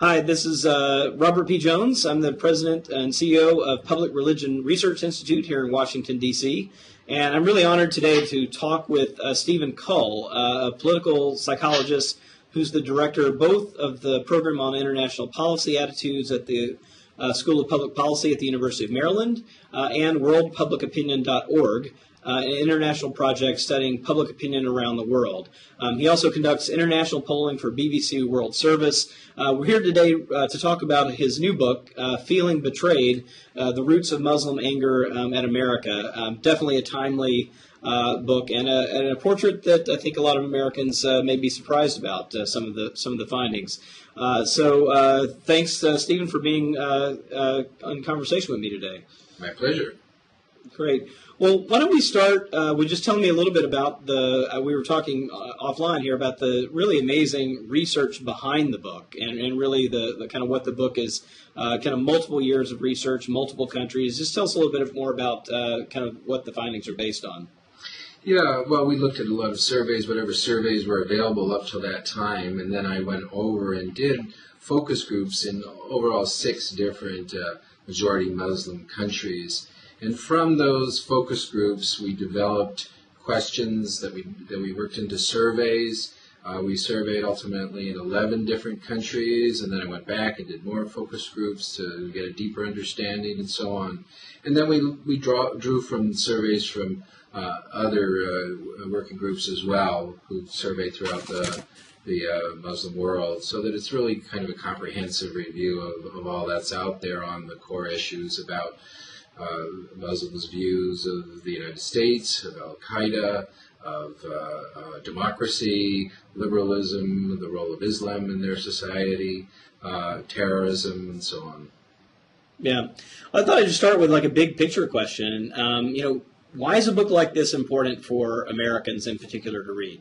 Hi, this is Robert P. Jones. I'm the president and CEO of Public Religion Research Institute here in Washington, D.C. And I'm really honored today to talk with Stephen Kull, a political psychologist who's the director both of the program on international policy attitudes at the School of Public Policy at the University of Maryland and worldpublicopinion.org. An international project studying public opinion around the world. He also conducts international polling for BBC World Service. We're here today to talk about his new book, Feeling Betrayed, The Roots of Muslim Anger at America. Definitely a timely book and a portrait that I think a lot of Americans may be surprised about some of the findings. So thanks, Stephen, for being in conversation with me today. My pleasure. Great. Well, why don't we start with just telling me a little bit about we were talking offline here about the really amazing research behind the book and really the kind of what the book is, kind of multiple years of research, multiple countries. Just tell us a little bit more about kind of what the findings are based on. Yeah, well, we looked at a lot of surveys, whatever surveys were available up till that time, and then I went over and did focus groups in overall 6 different majority Muslim countries. And from those focus groups, we developed questions that we worked into surveys. We surveyed ultimately in 11 different countries, and then I went back and did more focus groups to get a deeper understanding and so on. And then we drew from surveys from other working groups as well who survey throughout the Muslim world, so that it's really kind of a comprehensive review of all that's out there on the core issues about Muslims' views of the United States, of Al-Qaeda, of democracy, liberalism, the role of Islam in their society, terrorism, and so on. Yeah. I thought I'd just start with like a big picture question. Why is a book like this important for Americans in particular to read?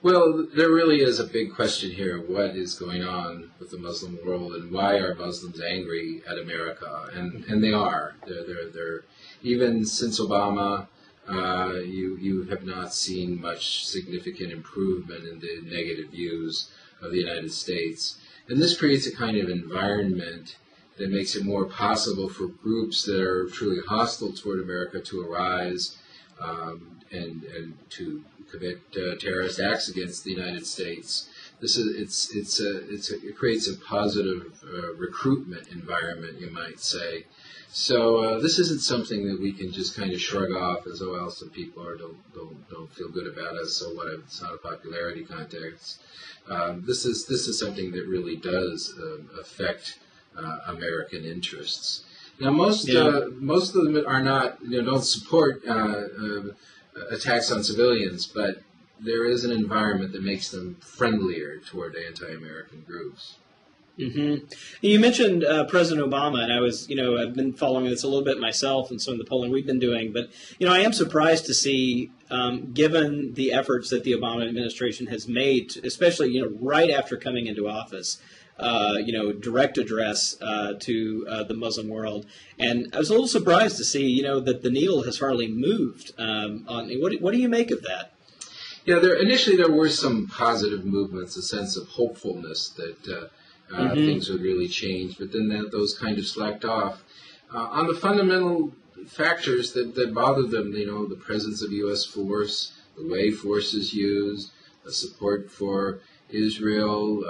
Well, there really is a big question here. What is going on with the Muslim world, and why are Muslims angry at America? And they are. They're even since Obama, you have not seen much significant improvement in the negative views of the United States. And this creates a kind of environment that makes it more possible for groups that are truly hostile toward America to arise and to commit terrorist acts against the United States. It creates a positive recruitment environment, you might say. So this isn't something that we can just kind of shrug off as, oh, well, some people don't feel good about us, so what? It's not a popularity contest. This is something that really does affect American interests. Now, most of them are not, don't support attacks on civilians, but there is an environment that makes them friendlier toward anti-American groups. Mm-hmm. You mentioned President Obama, and I've been following this a little bit myself and some of the polling we've been doing, but, I am surprised to see, given the efforts that the Obama administration has made, especially, right after coming into office, direct address to the Muslim world. And I was a little surprised to see, that the needle has hardly moved on. What do you make of that? Yeah, initially there were some positive movements, a sense of hopefulness that things would really change, but then those kind of slacked off. On the fundamental factors that bother them, the presence of U.S. force, the way force is used, the support for Israel,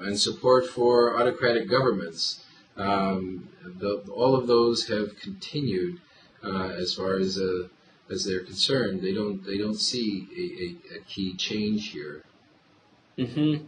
and support for autocratic governments. All of those have continued as far as they're concerned. They don't see a key change here. Mm-hmm.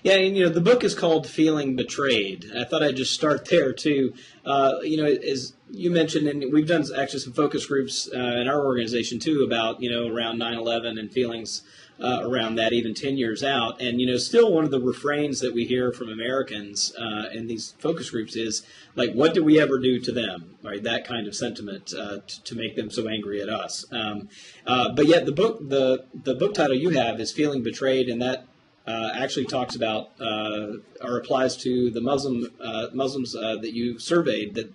Yeah, and the book is called Feeling Betrayed. I thought I'd just start there too. As you mentioned, and we've done actually some focus groups in our organization too about around 9/11 and feelings around that, even 10 years out. And still one of the refrains that we hear from Americans in these focus groups is like, what did we ever do to them? Right, that kind of sentiment to make them so angry at us. But yet the book title you have is Feeling Betrayed, and that actually talks about or applies to the Muslims that you surveyed, that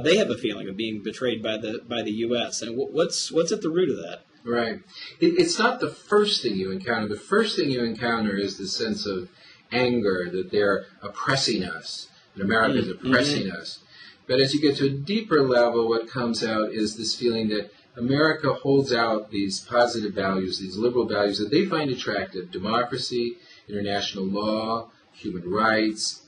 they have a feeling of being betrayed by the U.S. And what's at the root of that? Right. It's not the first thing you encounter. The first thing you encounter is the sense of anger that they're oppressing us, that America is oppressing us. But as you get to a deeper level, what comes out is this feeling that America holds out these positive values, these liberal values that they find attractive: democracy, international law, human rights,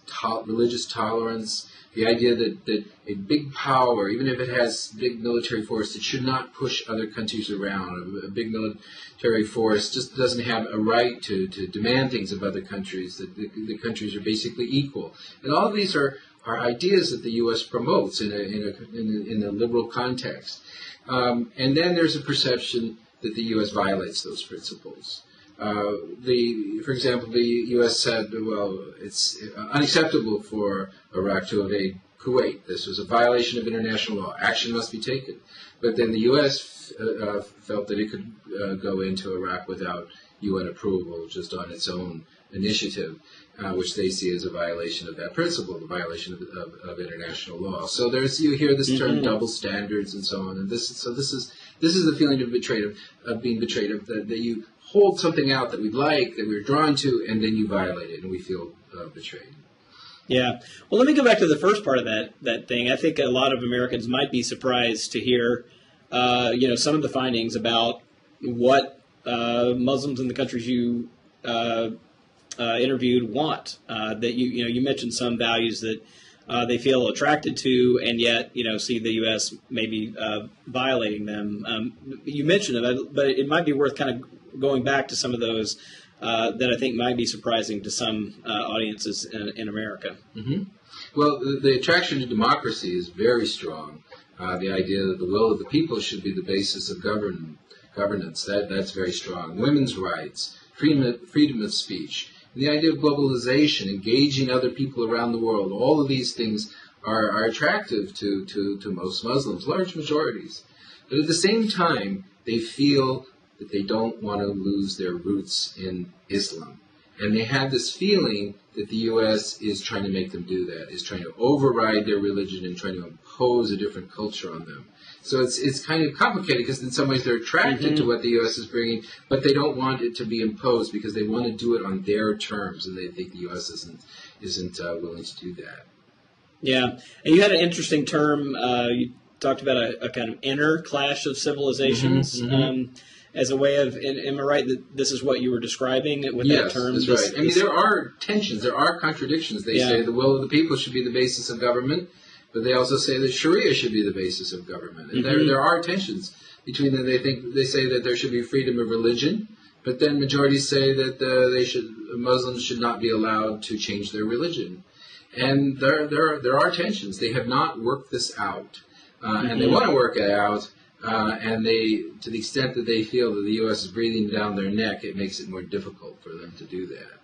religious tolerance, the idea that a big power, even if it has big military force, it should not push other countries around. A big military force just doesn't have a right to demand things of other countries, that the countries are basically equal. And all of these are ideas that the U.S. promotes in a liberal context. And then there's a perception that the U.S. violates those principles. For example, the U.S. said, well, it's unacceptable for Iraq to invade Kuwait. This was a violation of international law. Action must be taken. But then the U.S. Felt that it could go into Iraq without UN approval, just on its own initiative, which they see as a violation of that principle, the violation of international law. So you hear this term double standards and so on. And this is the feeling of being betrayed, that you hold something out that we like, that we're drawn to, and then you violate it, and we feel betrayed. Yeah. Well, let me go back to the first part of that thing. I think a lot of Americans might be surprised to hear, some of the findings about what Muslims in the countries you interviewed want. That you mentioned some values that they feel attracted to, and yet see the U.S. maybe violating them. You mentioned it, but it might be worth kind of going back to some of those that I think might be surprising to some audiences in America. Mm-hmm. Well, the attraction to democracy is very strong. The idea that the will of the people should be the basis of governance, that's very strong. Women's rights, freedom of speech, and the idea of globalization, engaging other people around the world, all of these things are attractive to most Muslims, large majorities. But at the same time, they feel that they don't want to lose their roots in Islam. And they have this feeling that the U.S. is trying to make them do that, is trying to override their religion and trying to impose a different culture on them. So it's kind of complicated, because in some ways they're attracted to what the U.S. is bringing, but they don't want it to be imposed because they want to do it on their terms, and they think the U.S. isn't willing to do that. Yeah, and you had an interesting term. You talked about a kind of inner clash of civilizations. As a way of, am I right that this is what you were describing with that term? Yes, that's right. I mean, there are tensions, there are contradictions. They say the will of the people should be the basis of government, but they also say that Sharia should be the basis of government. And there are tensions between them. They say that there should be freedom of religion, but then majorities say that Muslims should not be allowed to change their religion. And there are tensions. They have not worked this out, and they want to work it out. And to the extent that they feel that the U.S. is breathing down their neck, it makes it more difficult for them to do that.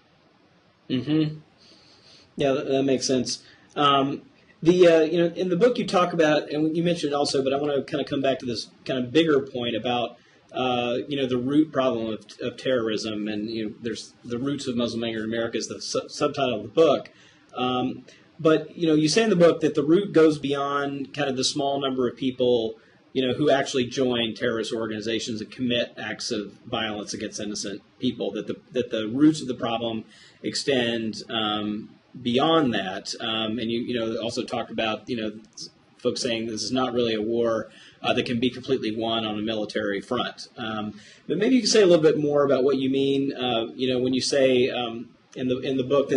Yeah, that makes sense. In the book you talk about, and you mentioned it also, but I want to kind of come back to this kind of bigger point about, the root problem of terrorism, and there's the roots of Muslim anger in America is the subtitle of the book. But you say in the book that the root goes beyond kind of the small number of people who actually join terrorist organizations and commit acts of violence against innocent people, that the roots of the problem extend beyond that. And you also talked about, folks saying this is not really a war that can be completely won on a military front. But maybe you can say a little bit more about what you mean, when you say in the book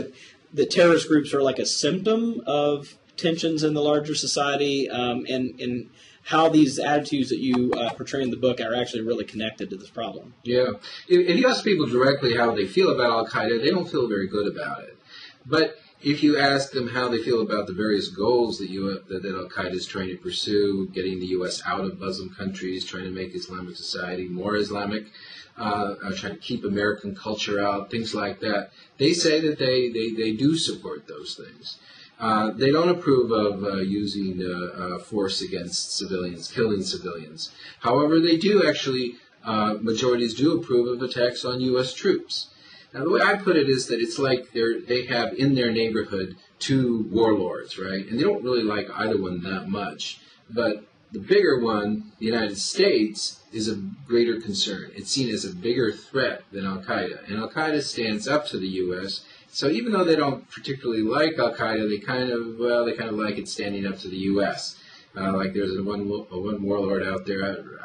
that terrorist groups are like a symptom of tensions in the larger society, and how these attitudes that you portray in the book are actually really connected to this problem. Yeah. If you ask people directly how they feel about Al-Qaeda, they don't feel very good about it. But if you ask them how they feel about the various goals that Al-Qaeda is trying to pursue, getting the U.S. out of Muslim countries, trying to make Islamic society more Islamic, trying to keep American culture out, things like that, they say that they do support those things. They don't approve of using force against civilians, killing civilians. However, they do actually, majorities do approve of attacks on U.S. troops. Now, the way I put it is that it's like they have in their neighborhood two warlords, right? And they don't really like either one that much. But the bigger one, the United States, is a greater concern. It's seen as a bigger threat than Al-Qaeda. And Al-Qaeda stands up to the U.S., So even though they don't particularly like Al Qaeda, they kind of like it standing up to the U.S. Like there's one warlord out there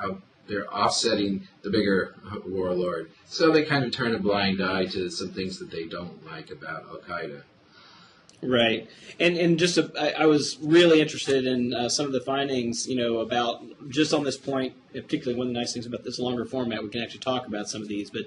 offsetting the bigger warlord. So they kind of turn a blind eye to some things that they don't like about Al Qaeda. Right, and just I was really interested in some of the findings, about just on this point. Particularly, one of the nice things about this longer format, we can actually talk about some of these. But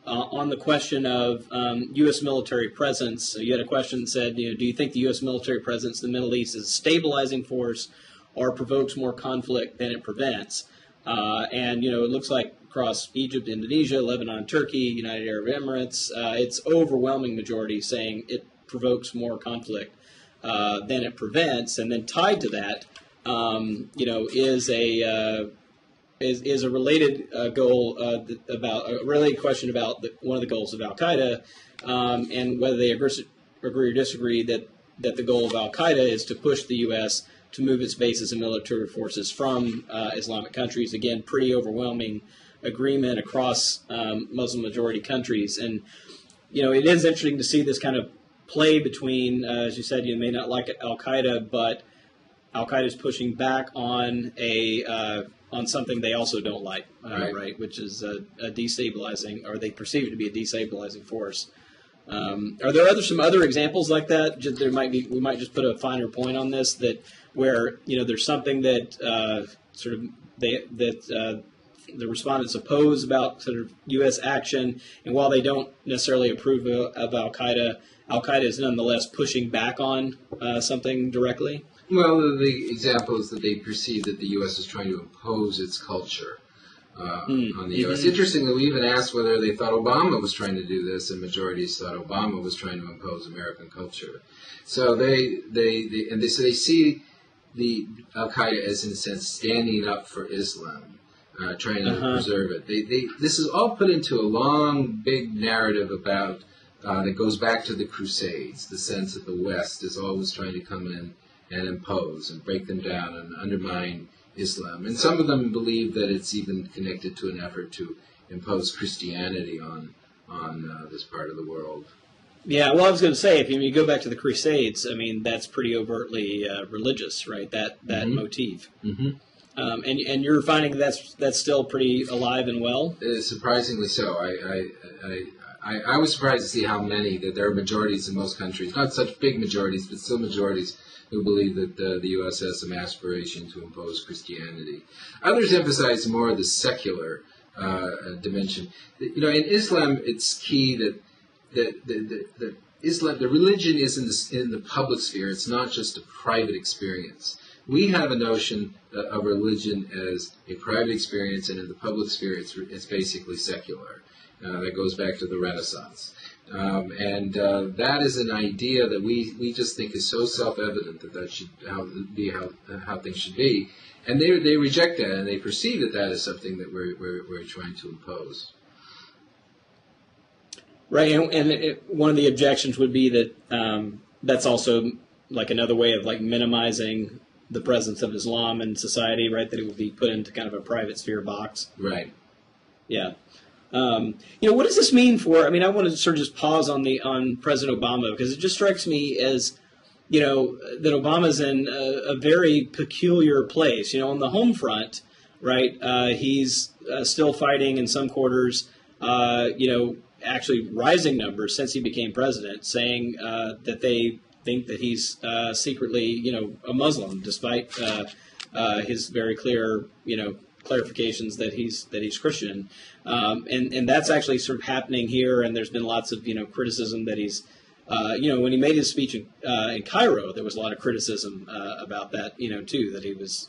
on the question of U.S. military presence, so you had a question that said, do you think the U.S. military presence in the Middle East is a stabilizing force or provokes more conflict than it prevents? And it looks like across Egypt, Indonesia, Lebanon, Turkey, United Arab Emirates, it's overwhelming majority saying it provokes more conflict than it prevents, and then tied to that, is a related goal about a related question about one of the goals of Al Qaeda, and whether they agree or disagree that the goal of Al Qaeda is to push the U.S. to move its bases and military forces from Islamic countries. Again, pretty overwhelming agreement across Muslim majority countries, and it is interesting to see this kind of play between, as you said, you may not like Al Qaeda, but Al Qaeda is pushing back on on something they also don't like, right? Which is a destabilizing, or they perceive it to be a destabilizing force. Are there some other examples like that? We might just put a finer point on this, that where there's something that the respondents oppose about sort of U.S. action, and while they don't necessarily approve of Al Qaeda is nonetheless pushing back on something directly? Well, the example is that they perceive that the U.S. is trying to impose its culture on the U.S. Interestingly, we even asked whether they thought Obama was trying to do this, and majorities thought Obama was trying to impose American culture. So they see the Al Qaeda as, in a sense, standing up for Islam, trying to preserve it. This is all put into a long, big narrative about that goes back to the Crusades, the sense that the West is always trying to come in and impose and break them down and undermine Islam. And some of them believe that it's even connected to an effort to impose Christianity on this part of the world. Yeah, well, I was going to say, if you go back to the Crusades, I mean, that's pretty overtly religious, right? That motif. Mm-hmm. And you're finding that's still pretty alive and well? Surprisingly so. I was surprised to see how many, that there are majorities in most countries, not such big majorities, but still majorities who believe that the U.S. has some aspiration to impose Christianity. Others emphasize more of the secular dimension. In Islam, it's key that Islam, the religion is in the public sphere. It's not just a private experience. We have a notion of religion as a private experience, and in the public sphere, it's basically secular. That goes back to the Renaissance. And that is an idea that we just think is so self-evident that should be how things should be. And they reject that, and they perceive that is something that we're trying to impose. Right, and one of the objections would be that that's also like another way of like minimizing the presence of Islam in society, right? That it would be put into kind of a private sphere box. Right. Yeah. What does this mean for? I mean, I want to sort of just pause on President Obama, because it just strikes me as, that Obama's in a very peculiar place. On the home front, right? He's still fighting in some quarters. Actually rising numbers since he became president, saying that they think that he's secretly, a Muslim, despite his very clear, clarifications that he's Christian, and that's actually sort of happening here. And there's been lots of criticism that he's, when he made his speech in Cairo, there was a lot of criticism about that, too, that he was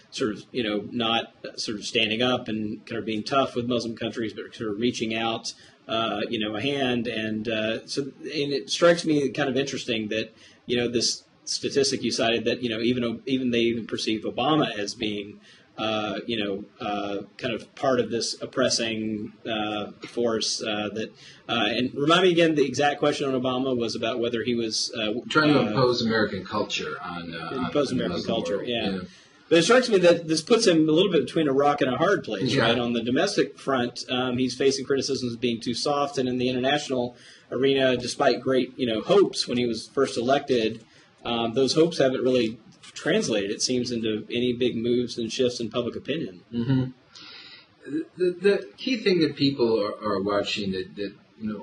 sort of not sort of standing up and kind of being tough with Muslim countries, but sort of reaching out. A hand, and it strikes me kind of interesting that this statistic you cited, that even they even perceive Obama as being kind of part of this oppressing force and remind me again, the exact question on Obama was about whether he was trying to impose American culture on American culture. World. Yeah. But it strikes me that this puts him a little bit between a rock and a hard place, Yeah. right? On the domestic front, he's facing criticisms of being too soft, and in the international arena, despite great, hopes when he was first elected, those hopes haven't really translated, it seems, into any big moves and shifts in public opinion. Mm-hmm. The key thing that people are watching that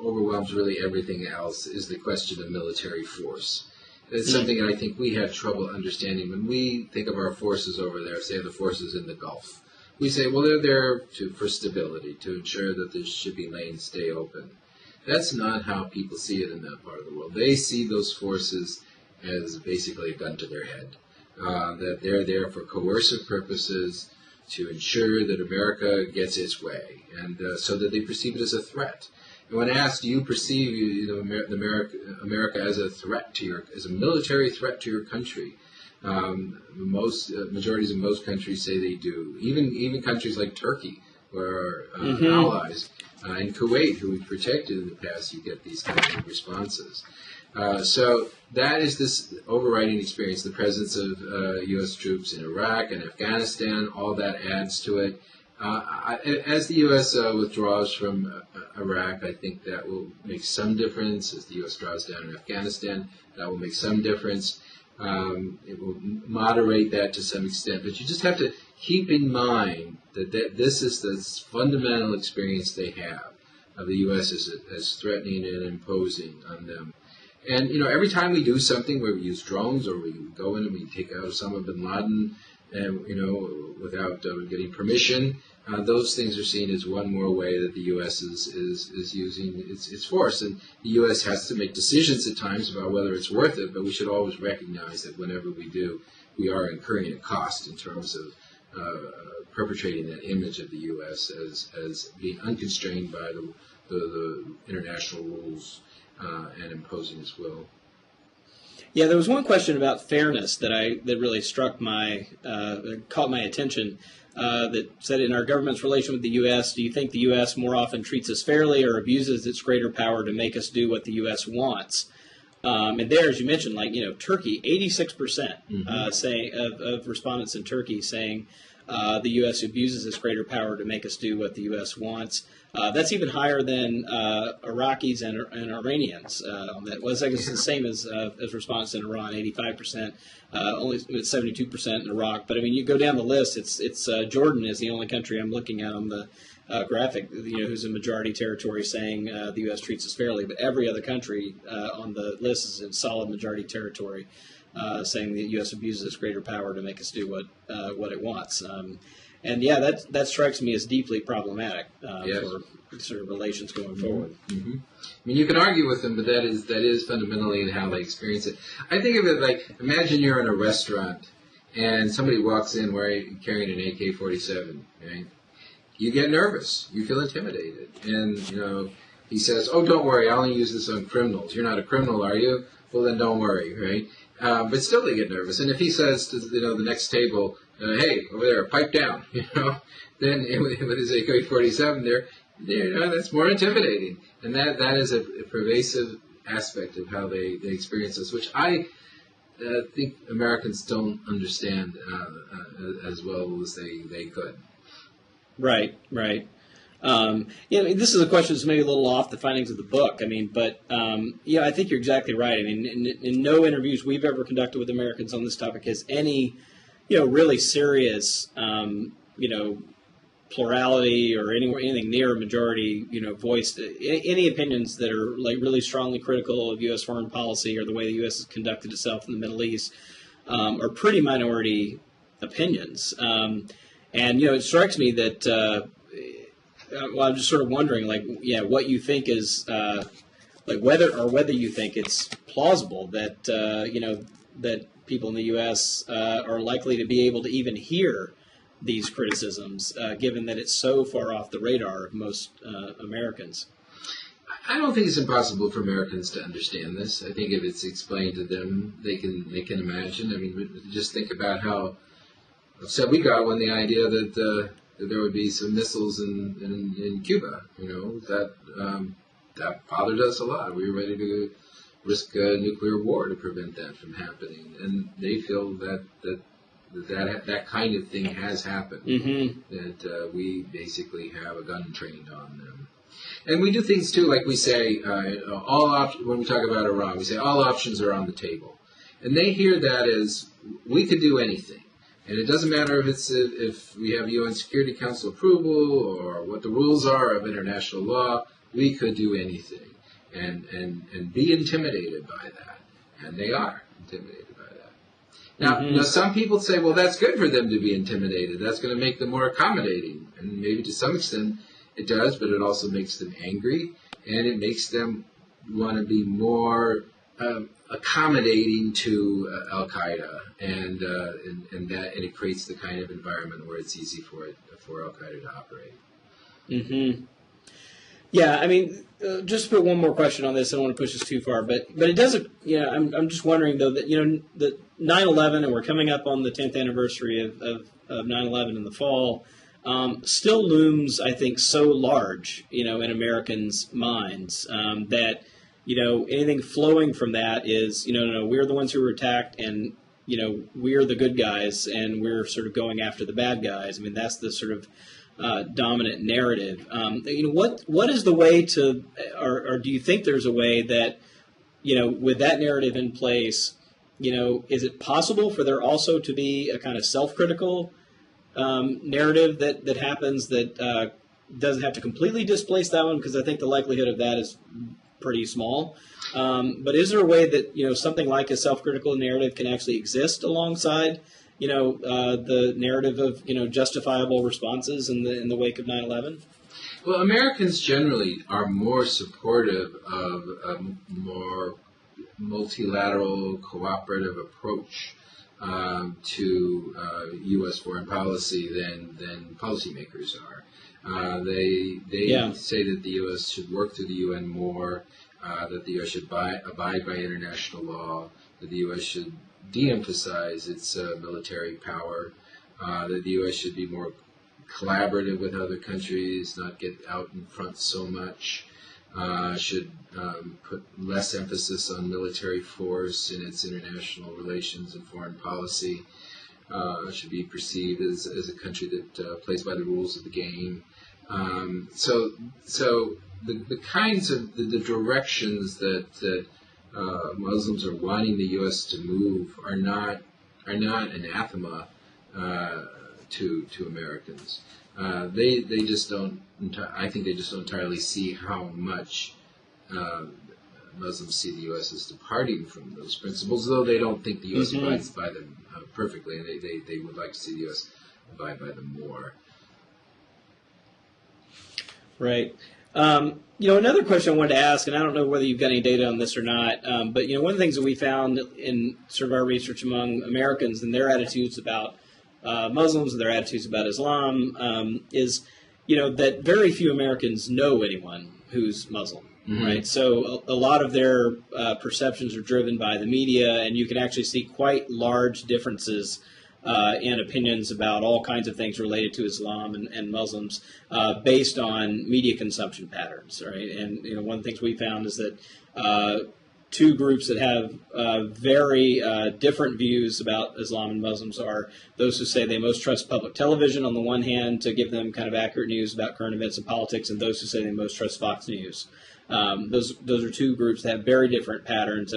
overwhelms really everything else is the question of military force. It's something that I think we have trouble understanding. When we think of our forces over there, say the forces in the Gulf, we say, well, they're there for stability, to ensure that the shipping lanes stay open. That's not how people see it in that part of the world. They see those forces as basically a gun to their head, that they're there for coercive purposes to ensure that America gets its way, and so that they perceive it as a threat. And when asked, do you perceive America as a threat to as a military threat to your country? Majorities in most countries say they do. Even countries like Turkey, where allies, and Kuwait, who we've protected in the past, you get these kinds of responses. So that is this overriding experience, the presence of U.S. troops in Iraq and Afghanistan, all that adds to it. As the U.S. withdraws from Iraq, I think that will make some difference. As the U.S. draws down in Afghanistan, that will make some difference. It will moderate that to some extent. But you just have to keep in mind that this is the fundamental experience they have of the U.S. as threatening and imposing on them. And, every time we do something where we use drones or we go in and we take out Osama bin Laden, and, without getting permission, those things are seen as one more way that the U.S. is using its force. And the U.S. has to make decisions at times about whether it's worth it, but we should always recognize that whenever we do, we are incurring a cost in terms of perpetrating that image of the U.S. as being unconstrained by the international rules and imposing its will. Yeah, there was one question about fairness that really struck caught my attention. That said, in our government's relation with the U.S., do you think the U.S. more often treats us fairly or abuses its greater power to make us do what the U.S. wants? And there, as you mentioned, Turkey, 86% saying of respondents in Turkey saying the U.S. abuses its greater power to make us do what the U.S. wants. That's even higher than Iraqis and Iranians. That was, I guess, the same as respondents in Iran, 85%, only 72% in Iraq. But I mean, you go down the list. It's Jordan is the only country I'm looking at on the graphic, who's a majority territory saying the U.S. treats us fairly. But every other country on the list is in solid majority territory, saying the U.S. abuses its greater power to make us do what it wants. And yeah, that strikes me as deeply problematic for sort of relations going forward. Mm-hmm. I mean, you can argue with them, but that is fundamentally in how they experience it. I think of it like, imagine you're in a restaurant and somebody walks in carrying an AK-47, right? You get nervous. You feel intimidated. And, he says, oh, don't worry, I only use this on criminals. You're not a criminal, are you? Well, then don't worry, right? But still they get nervous. And if he says to the next table, hey, over there, pipe down, then with his AK-47 there, that's more intimidating. And that is a pervasive aspect of how they experience this, which I think Americans don't understand as well as they could. Right. This is a question that's maybe a little off the findings of the book. I mean, but I think you're exactly right. I mean, in no interviews we've ever conducted with Americans on this topic has any, really serious, plurality or anything near a majority, voiced any opinions that are like really strongly critical of U.S. foreign policy or the way the U.S. has conducted itself in the Middle East are pretty minority opinions. And it strikes me that. I'm just sort of wondering, what you think is, whether you think it's plausible that, that people in the U.S. Are likely to be able to even hear these criticisms, given that it's so far off the radar of most Americans. I don't think it's impossible for Americans to understand this. I think if it's explained to them, they can imagine. I mean, just think about how upset we got when the idea that there would be some missiles in Cuba. That bothered us a lot. We were ready to risk a nuclear war to prevent that from happening. And they feel that that kind of thing has happened. Mm-hmm. That we basically have a gun trained on them. And we do things too, like we say, when we talk about Iran, we say all options are on the table. And they hear that as, we could do anything. And it doesn't matter if we have UN Security Council approval or what the rules are of international law, we could do anything. And be intimidated by that. And they are intimidated by that. Now, Mm-hmm. now, some people say, well, that's good for them to be intimidated. That's going to make them more accommodating. And maybe to some extent it does, but it also makes them angry, and it makes them want to be more accommodating to Al-Qaeda, and it creates the kind of environment where it's easy for Al-Qaeda to operate. Mm-hmm. Yeah, I mean, just to put one more question on this. I don't want to push this too far, but it doesn't. I'm just wondering though that the 9/11, and we're coming up on the 10th anniversary of 9/11 in the fall. Still looms, I think, so large, in Americans' minds that, anything flowing from that is, no, we're the ones who were attacked, and, we're the good guys, and we're sort of going after the bad guys. I mean, that's the sort of dominant narrative. What is the way to, or do you think there's a way that, with that narrative in place, is it possible for there also to be a kind of self-critical narrative that happens that doesn't have to completely displace that one, because I think the likelihood of that is pretty small. But is there a way that something like a self-critical narrative can actually exist alongside the narrative of justifiable responses in the wake of 9/11? Well, Americans generally are more supportive of a more multilateral, cooperative approach to U.S. foreign policy than policymakers are. They say that the U.S. should work through the UN more, that the U.S. should abide by international law, that the U.S. should de-emphasize its military power, that the U.S. should be more collaborative with other countries, not get out in front so much, should put less emphasis on military force in its international relations and foreign policy, should be perceived as a country that plays by the rules of the game. So the kinds of the directions that Muslims are wanting the U.S. to move are not anathema to Americans. They just don't. I think they just don't entirely see how much Muslims see the U.S. as departing from those principles, though they don't think the U.S. abides by them perfectly, and they would like to see the U.S. abide by them more. Right. Another question I wanted to ask, and I don't know whether you've got any data on this or not, but one of the things that we found in sort of our research among Americans and their attitudes about Muslims and their attitudes about Islam is, that very few Americans know anyone who's Muslim, right? So a lot of their perceptions are driven by the media, and you can actually see quite large differences in opinions about all kinds of things related to Islam and Muslims based on media consumption patterns, right? And one of the things we found is that two groups that have very different views about Islam and Muslims are those who say they most trust public television on the one hand to give them kind of accurate news about current events and politics, and those who say they most trust Fox News. Those are two groups that have very different patterns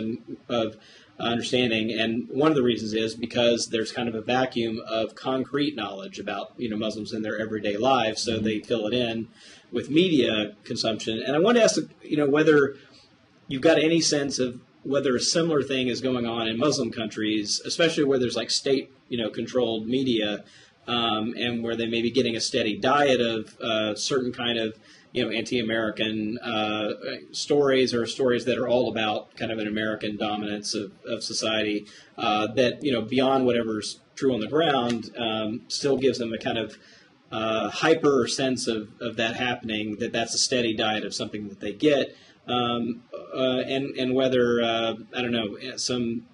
of understanding, and one of the reasons is because there's kind of a vacuum of concrete knowledge about Muslims in their everyday lives, so they fill it in with media consumption. And I want to ask whether you've got any sense of whether a similar thing is going on in Muslim countries, especially where there's like state controlled media, and where they may be getting a steady diet of certain kind of anti-American stories, or stories that are all about kind of an American dominance of society, that beyond whatever's true on the ground still gives them a kind of hyper sense of that happening, that's a steady diet of something that they get, and whether I don't know, some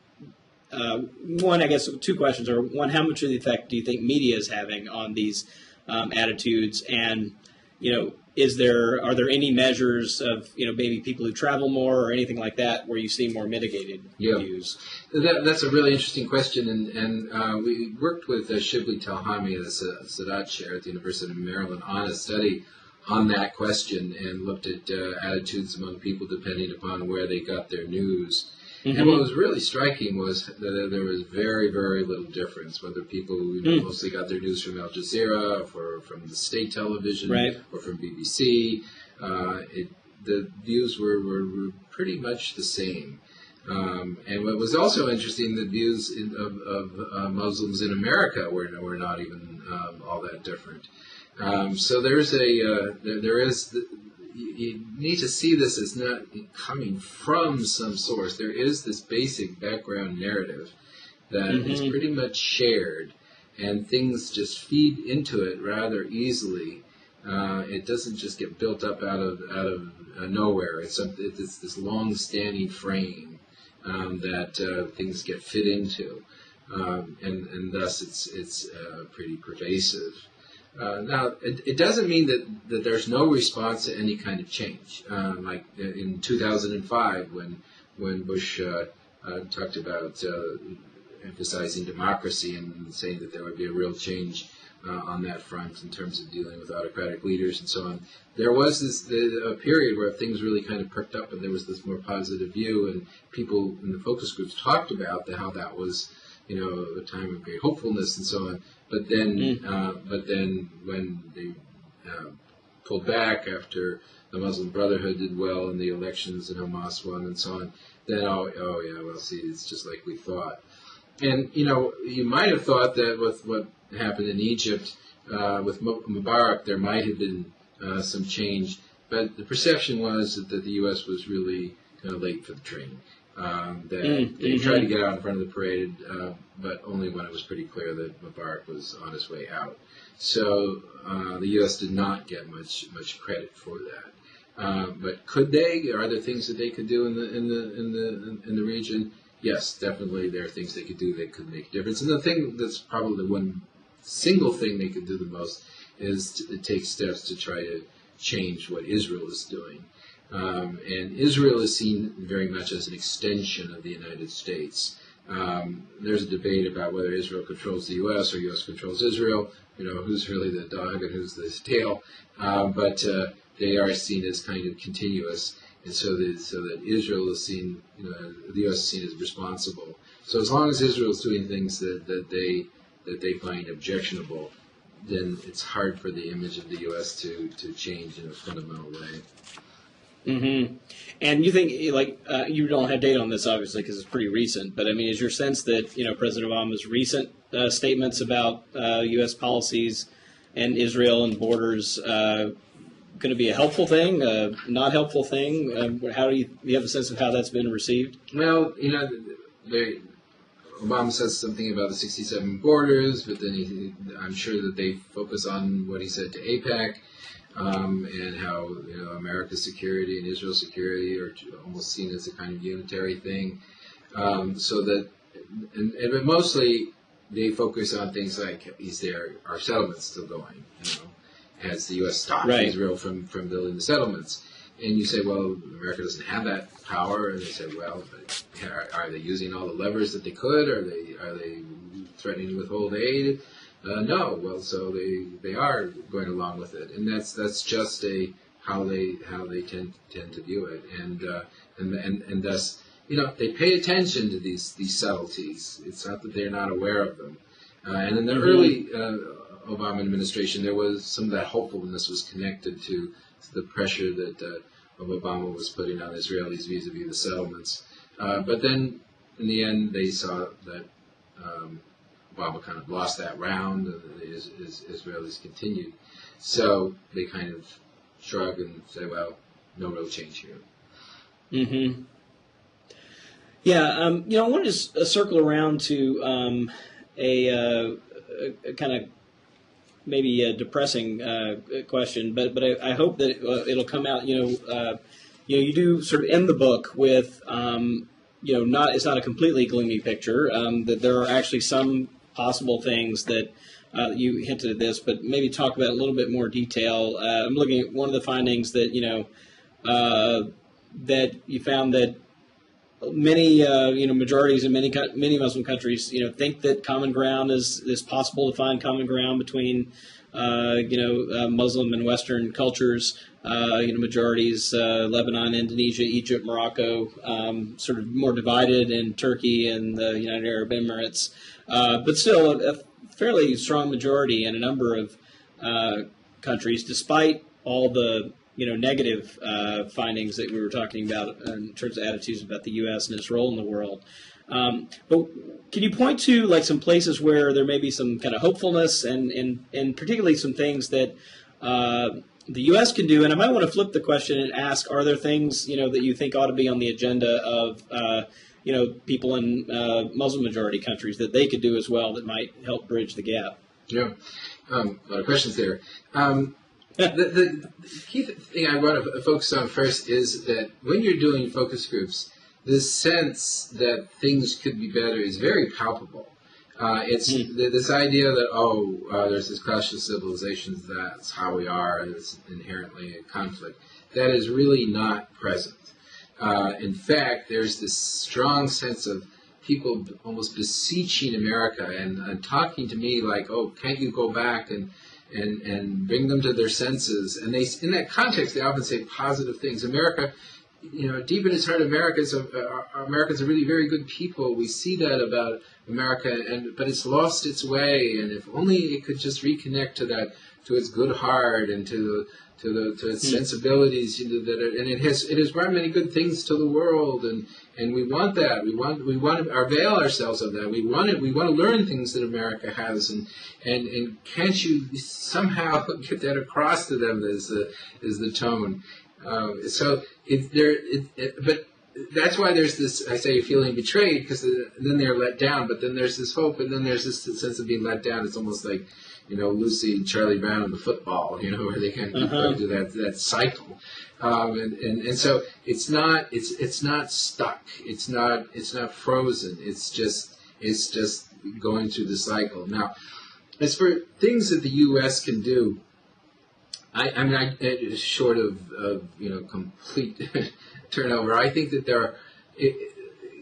one, I guess two questions are: one, how much of the effect do you think media is having on these attitudes, and are there any measures of, maybe people who travel more or anything like that where you see more mitigated views? That's a really interesting question, and we worked with Shibli Telhami, the Sadat Chair at the University of Maryland, on a study on that question and looked at attitudes among people depending upon where they got their news. Mm-hmm. And what was really striking was that there was very, very little difference whether people mostly got their news from Al Jazeera, or from the state television, right, or from BBC. The views were pretty much the same. And what was also interesting, the views of Muslims in America were not even all that different. So there is. You need to see this as not coming from some source. There is this basic background narrative that is pretty much shared, and things just feed into it rather easily. It doesn't just get built up out of nowhere. It's this long-standing frame that things get fit into, and thus it's pretty pervasive. Now, it doesn't mean that there's no response to any kind of change. Like in 2005, when Bush talked about emphasizing democracy and saying that there would be a real change on that front in terms of dealing with autocratic leaders and so on, there was a period where things really kind of perked up, and there was this more positive view, and people in the focus groups talked about how that was, a time of great hopefulness and so on. But then when they pulled back after the Muslim Brotherhood did well in the elections and Hamas won and so on, then see, it's just like we thought. And you might have thought that with what happened in Egypt with Mubarak, there might have been some change, but the perception was that the U.S. was really kind of late for the train. They tried to get out in front of the parade, but only when it was pretty clear that Mubarak was on his way out. So the U.S. did not get much credit for that. But could they? Are there things that they could do in the region? Yes, definitely. There are things they could do that could make a difference. And the thing that's probably the one single thing they could do the most is to take steps to try to change what Israel is doing. And Israel is seen very much as an extension of the United States. There's a debate about whether Israel controls the U.S. or U.S. controls Israel. Who's really the dog and who's the tail. But they are seen as kind of continuous, and so that Israel is seen, the U.S. is seen as responsible. So as long as Israel is doing things that they find objectionable, then it's hard for the image of the U.S. to change in a fundamental way. Mm-hmm. And you think, you don't have data on this, obviously, because it's pretty recent, but, is your sense that, President Obama's recent statements about U.S. policies and Israel and borders going to be a helpful thing, not helpful thing? How do you have a sense of how that's been received? Well, Obama says something about the 67 borders, but then I'm sure that they focus on what he said to AIPAC. And how America's security and Israel's security are almost seen as a kind of unitary thing, so that, but mostly they focus on things like, are settlements still going? Has the U.S. stopped Israel from building the settlements? And you say, well, America doesn't have that power, and they say, well, but are they using all the levers that they could? Are they threatening to withhold aid? No, well, so they are going along with it, and that's just how they tend to view it, and thus they pay attention to these subtleties. It's not that they're not aware of them, and in the early Obama administration, there was some of that hopefulness was connected to the pressure that Obama was putting on Israelis vis-a-vis the settlements, but then in the end they saw that. Obama kind of lost that round, and the Israelis continued. So they kind of shrug and say, well, no real change here. Mm-hmm. Yeah, I want to circle around to a kind of maybe a depressing question, but I hope that it'll come out. You do sort of end the book with, it's not a completely gloomy picture, that there are actually some possible things that you hinted at this, but maybe talk about a little bit more detail. I'm looking at one of the findings that that you found that many majorities in many Muslim countries think that common ground is possible to find common ground between Muslim and Western cultures. Majorities Lebanon, Indonesia, Egypt, Morocco, sort of more divided in Turkey and the United Arab Emirates, but still a fairly strong majority in a number of countries, despite all the negative findings that we were talking about in terms of attitudes about the U.S. and its role in the world. But can you point to like some places where there may be some kind of hopefulness and particularly some things that the U.S. can do? And I might want to flip the question and ask, are there things that you think ought to be on the agenda of people in Muslim majority countries that they could do as well that might help bridge the gap? Yeah, a lot of questions there. The key thing I want to focus on first is that when you're doing focus groups, the sense that things could be better is very palpable. It's this idea that, there's this clash of civilizations, that's how we are, and it's inherently a conflict. That is really not present. In fact, there's this strong sense of people almost beseeching America and talking to me like, can't you go back and bring them to their senses? And they, in that context, they often say positive things. America, deep in its heart, Americans are really very good people. We see that about America, but it's lost its way. And if only it could just reconnect to its good heart and to its sensibilities, and it has brought many good things to the world, and we want that. We want to avail ourselves of that. We want to learn things that America has, and can't you somehow get that across to them? Is the tone. But that's why there's this, I say, feeling betrayed, because then they're let down, but then there's this hope, and then there's this sense of being let down. It's almost like, Lucy and Charlie Brown and the football, where they kind of keep going to that cycle. And so it's not stuck. It's not frozen. It's just going through the cycle. Now, as for things that the U.S. can do, I mean, short of complete turnover, I think that there are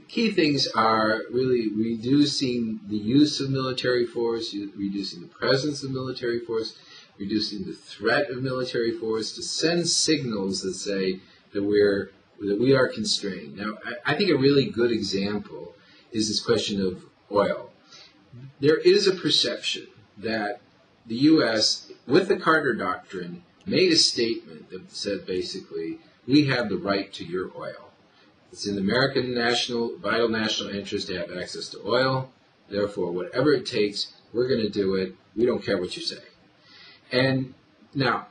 key things are really reducing the use of military force, reducing the presence of military force, reducing the threat of military force, to send signals that say that we are constrained. Now, I think a really good example is this question of oil. There is a perception that the U.S., with the Carter Doctrine, made a statement that said basically, we have the right to your oil. It's in the American vital national interest to have access to oil. Therefore, whatever it takes, we're going to do it. We don't care what you say. And now,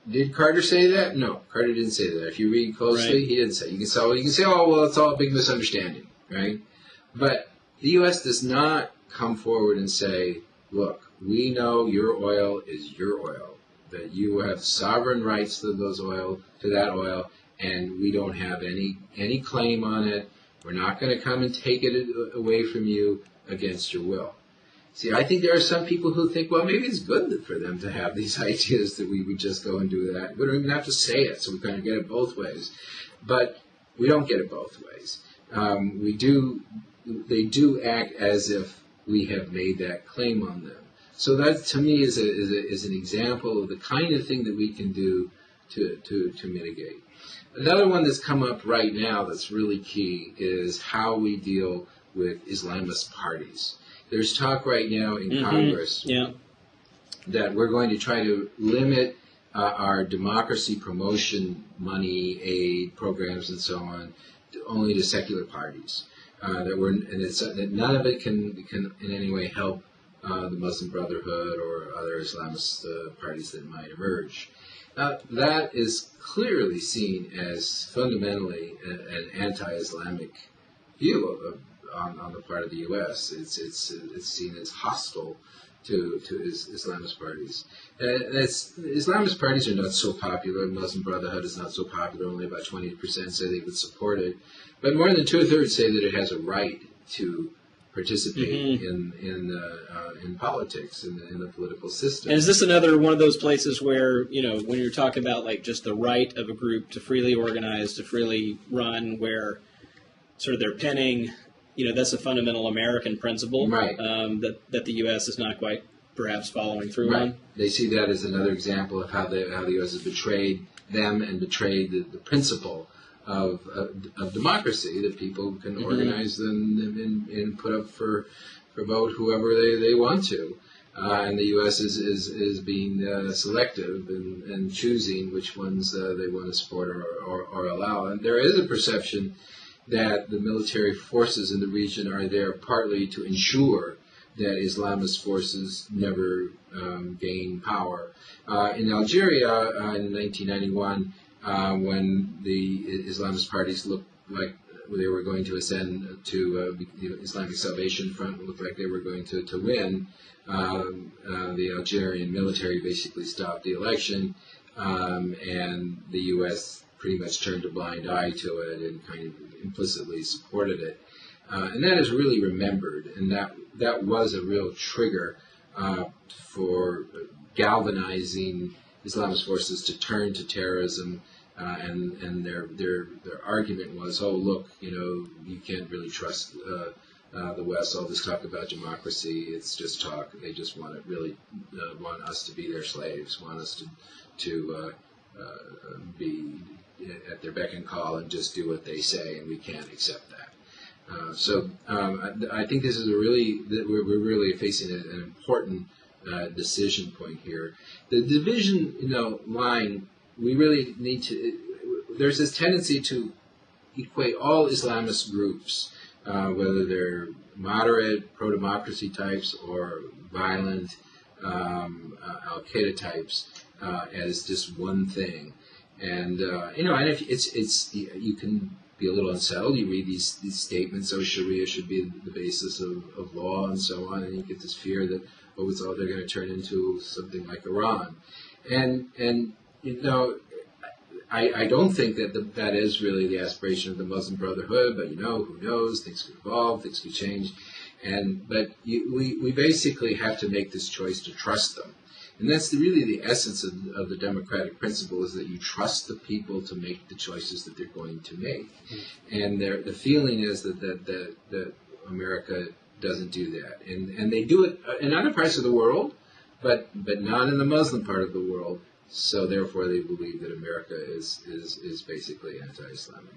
did Carter say that? No, Carter didn't say that. If you read closely, he didn't say. You can say, it's all a big misunderstanding, right? But the U.S. does not come forward and say, look, we know your oil is your oil, that you have sovereign rights to that oil, and we don't have any claim on it. We're not going to come and take it away from you against your will. See, I think there are some people who think, well, maybe it's good for them to have these ideas that we would just go and do that. We don't even have to say it, so we kind of get it both ways. But we don't get it both ways. They do act as if we have made that claim on them. So that, to me, is an example of the kind of thing that we can do to mitigate. Another one that's come up right now that's really key is how we deal with Islamist parties. There's talk right now in Congress that we're going to try to limit our democracy promotion money, aid programs, and so on, only to secular parties. That none of it can in any way help the Muslim Brotherhood or other Islamist parties that might emerge. Now, that is clearly seen as fundamentally an anti-Islamic view on the part of the U.S. It's seen as hostile to Islamist parties. Islamist parties are not so popular. Muslim Brotherhood is not so popular. Only about 20% say they would support it. But more than 2/3 say that it has a right to participate in politics, in the political system. And is this another one of those places where, when you're talking about like just the right of a group to freely organize, to freely run, where sort of they're penning, that's a fundamental American principle, right? That the U.S. is not quite perhaps following through on. They see that as another example of how the U.S. has betrayed them and betrayed the principle of democracy, that people can organize and put up for vote whoever they want to. And the U.S. is being selective and choosing which ones they want to support or allow. And there is a perception that the military forces in the region are there partly to ensure that Islamist forces never gain power. In Algeria in 1991, when the Islamist parties looked like they were going to ascend to the Islamic Salvation Front, looked like they were going to win, the Algerian military basically stopped the election, and the U.S. pretty much turned a blind eye to it and kind of implicitly supported it. And that is really remembered, and that was a real trigger for galvanizing Islamist forces to turn to terrorism, and their argument was, oh look, you can't really trust the West. All this talk about democracy, it's just talk. They just want us to be their slaves, want us to be at their beck and call and just do what they say, and we can't accept that. So I think this is we're really facing an important decision point here. The division, line, we really need to. There's this tendency to equate all Islamist groups, whether they're moderate, pro-democracy types or violent Al-Qaeda types, as just one thing. And and if it's you can be a little unsettled. You read these statements, Sharia should be the basis of law and so on, and you get this fear that they're going to turn into something like Iran. And I don't think that is really the aspiration of the Muslim Brotherhood, but who knows? Things could evolve, things could change, but we basically have to make this choice to trust them. And that's really the essence of the democratic principle, is that you trust the people to make the choices that they're going to make. And the feeling is that America doesn't do that. And they do it in other parts of the world, but not in the Muslim part of the world. So therefore they believe that America is basically anti-Islamic.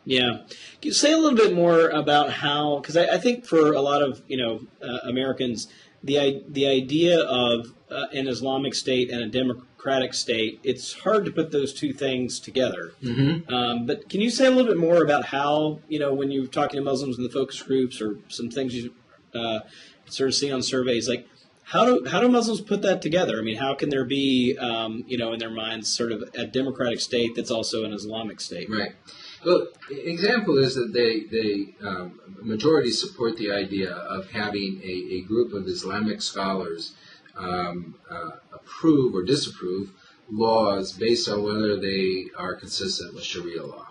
Yeah. Can you say a little bit more about how, because I think for a lot of Americans, the idea of an Islamic state and a democratic state, it's hard to put those two things together. Mm-hmm. But can you say a little bit more about how, when you're talking to Muslims in the focus groups or some things you sort of see on surveys, like how do Muslims put that together? I mean, how can there be, in their minds, sort of a democratic state that's also an Islamic state? Right. Well, example is that they majority support the idea of having a group of Islamic scholars approve or disapprove laws based on whether they are consistent with Sharia law.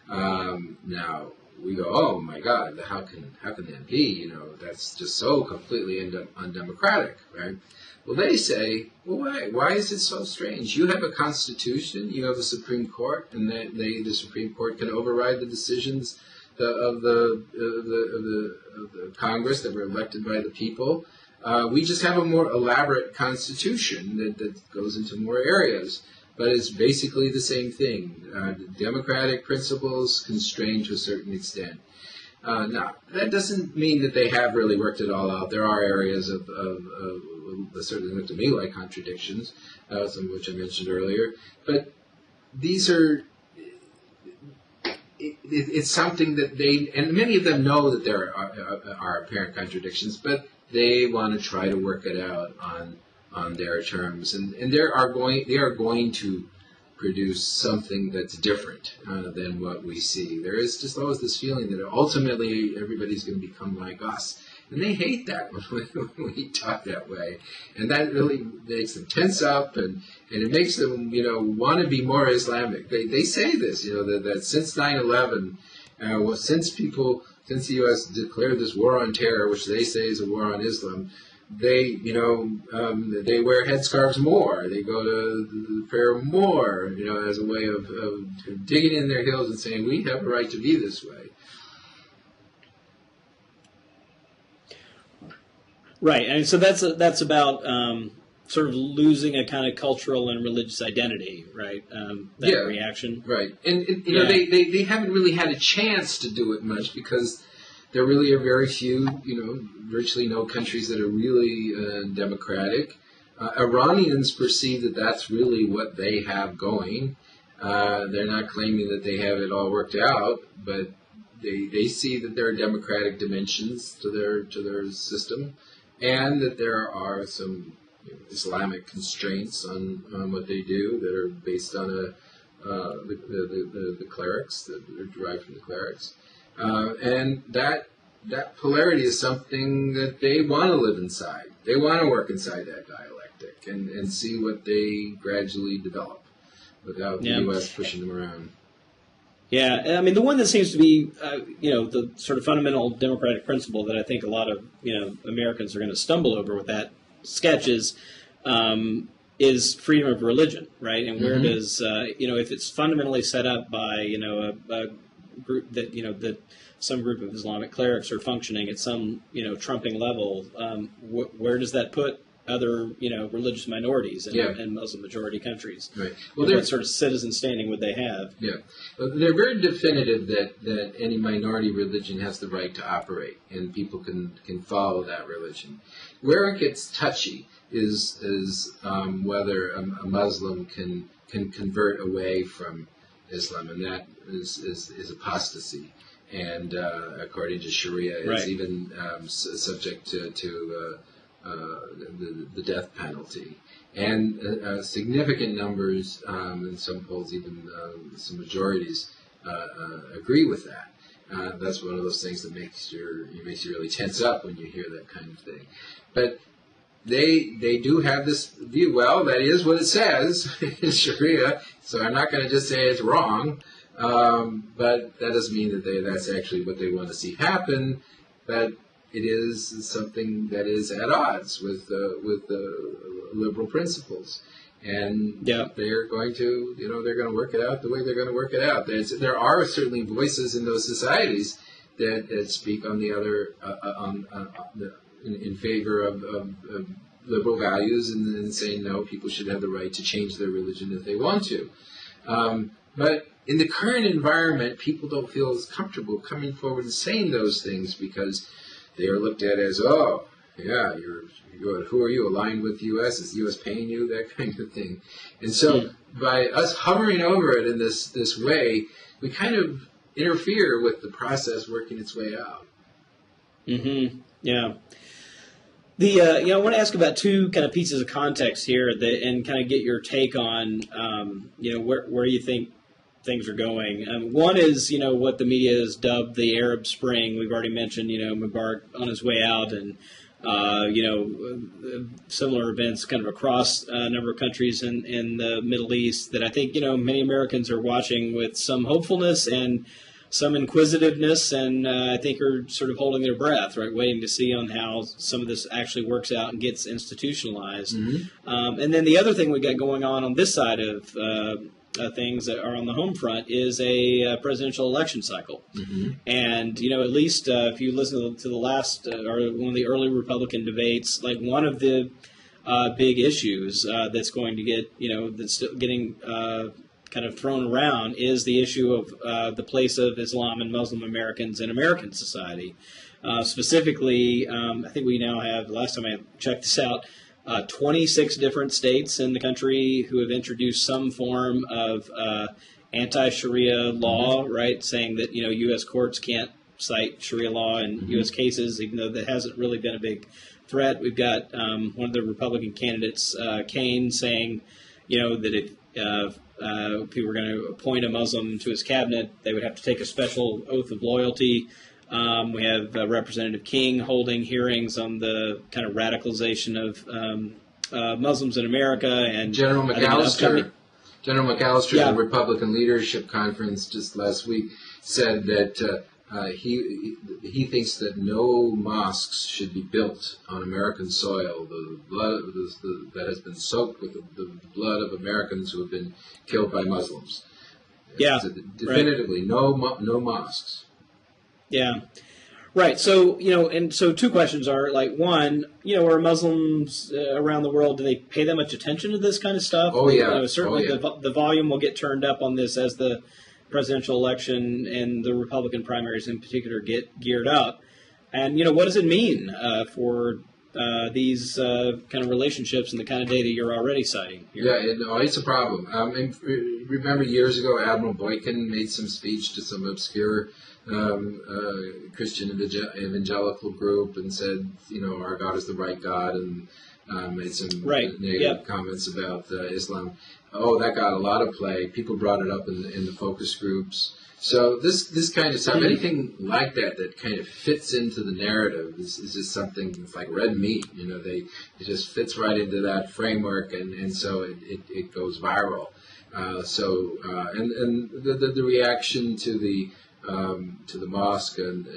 Now we go, oh my God, how can that be? That's just so completely undemocratic, right? Well, they say, well, why is it so strange? You have a constitution, you have a Supreme Court, and the Supreme Court can override the decisions of the Congress that were elected by the people. We just have a more elaborate constitution that goes into more areas, but it's basically the same thing. Democratic principles constrained to a certain extent. Now, that doesn't mean that they have really worked it all out. There are areas of that certainly look to me like contradictions, some of which I mentioned earlier. But these are, it's something that and many of them know that there are apparent contradictions, but they want to try to work it out on their terms. And they are going to produce something that's different than what we see. There is just always this feeling that ultimately everybody's going to become like us. And they hate that when we talk that way. And that really makes them tense up, and it makes them, want to be more Islamic. They say this, that since 9/11, since people since the U.S. declared this war on terror, which they say is a war on Islam, they wear headscarves more. They go to the prayer more, as a way of digging in their heels and saying, we have a right to be this way. Right, and so that's about sort of losing a kind of cultural and religious identity, right? That reaction. Right, and they haven't really had a chance to do it much because there really are very few, virtually no countries that are really democratic. Iranians perceive that that's really what they have going. They're not claiming that they have it all worked out, but they see that there are democratic dimensions to their system, and that there are some Islamic constraints on what they do that are based on the clerics, that are derived from the clerics. And that polarity is something that they want to live inside. They want to work inside that dialectic and see what they gradually develop without the U.S. pushing them around. Yeah, I mean, the one that seems to be, the sort of fundamental democratic principle that I think a lot of, Americans are going to stumble over with that sketch is freedom of religion, right? And where does, if it's fundamentally set up by, a group that, that some group of Islamic clerics are functioning at some, trumping level, where does that put other, religious minorities in Muslim majority countries? Right. Well, what sort of citizen standing would they have? Yeah. Well, they're very definitive that any minority religion has the right to operate, and people can follow that religion. Where it gets touchy is whether a Muslim can convert away from Islam, and that is apostasy. And according to Sharia, is even subject to the death penalty. And significant numbers, in some polls, even some majorities, agree with that. That's one of those things that makes you really tense up when you hear that kind of thing. But they do have this view. Well, that is what it says in Sharia, so I'm not going to just say it's wrong. But that doesn't mean that that's actually what they want to see happen. But it is something that is at odds with the liberal principles, and they're going to work it out the way they're going to work it out. There are certainly voices in those societies that speak on the other in favor of liberal values and saying no, people should have the right to change their religion if they want to. But in the current environment, people don't feel as comfortable coming forward and saying those things because they are looked at as, who are you, aligned with the U.S.? Is the U.S. paying you? That kind of thing. And so by us hovering over it in this way, we kind of interfere with the process working its way out. Mm-hmm. Yeah. I want to ask about two kind of pieces of context here and kind of get your take on, where you think things are going. One is, what the media has dubbed the Arab Spring. We've already mentioned, Mubarak on his way out and, similar events kind of across a number of countries in the Middle East that I think, many Americans are watching with some hopefulness and some inquisitiveness, and I think are sort of holding their breath, right, waiting to see on how some of this actually works out and gets institutionalized. Mm-hmm. And then the other thing we got going on this side of things that are on the home front is a presidential election cycle. Mm-hmm. And, at least if you listen to the last or one of the early Republican debates, like one of the big issues that's going to get, that's still getting kind of thrown around is the issue of the place of Islam and Muslim Americans in American society. Specifically, I think we now have, last time I checked this out, 26 different states in the country who have introduced some form of anti-Sharia law, right, saying that, U.S. courts can't cite Sharia law in U.S. cases, even though that hasn't really been a big threat. We've got one of the Republican candidates, Kane, saying, that if people were going to appoint a Muslim to his cabinet, they would have to take a special oath of loyalty. We have Representative King holding hearings on the kind of radicalization of Muslims in America, and General McAllister, at the Republican Leadership Conference just last week, said that he thinks that no mosques should be built on American soil. The blood that has been soaked with the blood of Americans who have been killed by Muslims. Yeah, definitively, right. No mosques. Yeah. Right. So, and so two questions are, like, one, are Muslims around the world, do they pay that much attention to this kind of stuff? Oh, yeah. Certainly the volume will get turned up on this as the presidential election and the Republican primaries in particular get geared up. And, what does it mean for these kind of relationships and the kind of data you're already citing here? Yeah, it's a problem. Remember years ago, Admiral Boykin made some speech to some obscure Christian evangelical group and said, our God is the right God, and made some negative comments about Islam. Oh, that got a lot of play. People brought it up in the focus groups. So this kind of stuff, anything like that kind of fits into the narrative is just something that's like red meat. It just fits right into that framework, and so it goes viral. And the reaction to the mosque and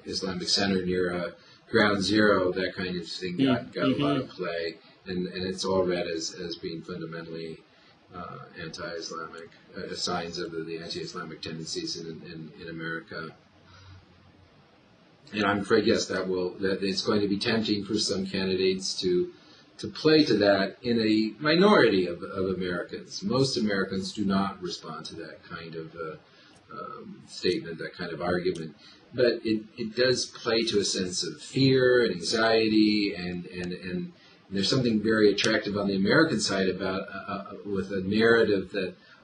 Islamic Center near Ground Zero, that kind of thing got a lot of play, and it's all read as being fundamentally anti-Islamic, signs of the anti-Islamic tendencies in America. And I'm afraid, yes, that it's going to be tempting for some candidates to play to that in a minority of Americans. Most Americans do not respond to that kind of statement, that kind of argument. But it does play to a sense of fear and anxiety, and there's something very attractive on the American side about with a narrative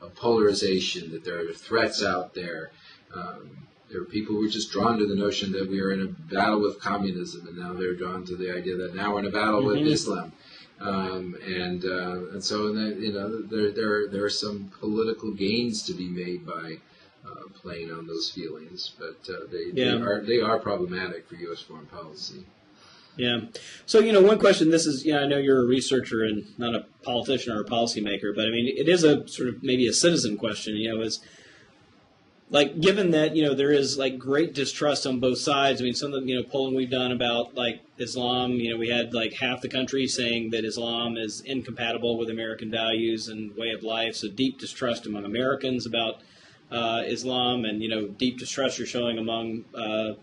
of polarization, that there are threats out there. There are people who are just drawn to the notion that we are in a battle with communism, and now they're drawn to the idea that now we're in a battle with Islam. And so there are some political gains to be made by playing on those feelings, but they are problematic for U.S. foreign policy. Yeah. So, one question, this is, I know you're a researcher and not a politician or a policymaker, but I mean, it is a sort of maybe a citizen question, is like, given that, there is like great distrust on both sides. I mean, some of the, polling we've done about like Islam, we had like half the country saying that Islam is incompatible with American values and way of life. So deep distrust among Americans about Islam, and, deep distrust you're showing among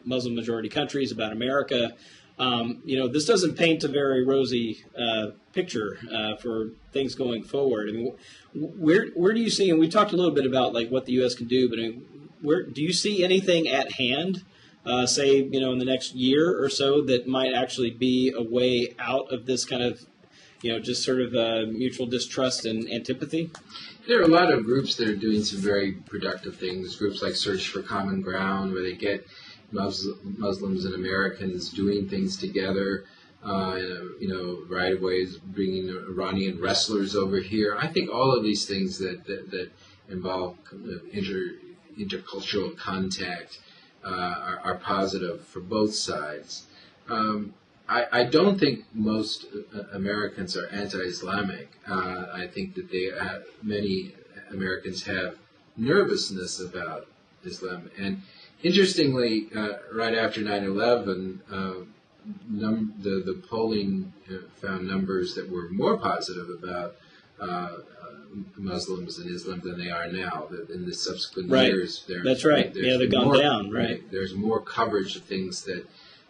Muslim majority countries about America. This doesn't paint a very rosy picture for things going forward. I mean, where do you see, and we talked a little bit about like what the U.S. can do, but I mean, where do you see anything at hand, say, in the next year or so, that might actually be a way out of this kind of, just sort of mutual distrust and antipathy? There are a lot of groups that are doing some very productive things. Groups like Search for Common Ground, where they get Muslims and Americans doing things together, right of ways, bringing Iranian wrestlers over here. I think all of these things that involve intercultural contact are positive for both sides. I don't think most Americans are anti-Islamic. I think that many Americans have nervousness about Islam. And interestingly, right after 9/11, the polling found numbers that were more positive about Muslims and Islam than they are now. In the subsequent years, that's right. They've gone down. Right. There's more coverage of things that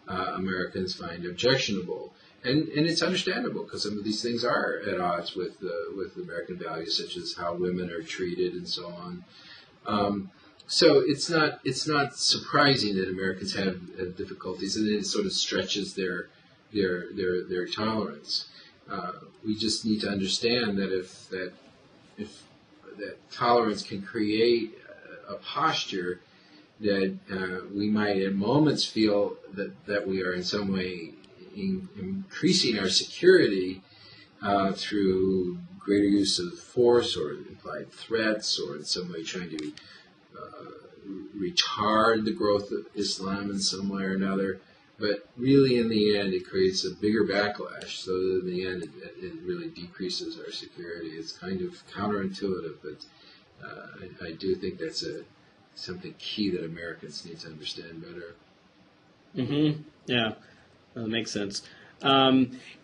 Americans find objectionable, and it's understandable, because some of these things are at odds with American values, such as how women are treated and so on. So it's not surprising that Americans have difficulties, and it sort of stretches their tolerance. We just need to understand that if that tolerance can create a posture that we might at moments feel that we are in some way increasing our security through greater use of force or implied threats, or in some way trying to retard the growth of Islam in some way or another. But really, in the end, it creates a bigger backlash. So in the end, it really decreases our security. It's kind of counterintuitive, but I do think that's something key that Americans need to understand better. Mm-hmm. Yeah, that makes sense. I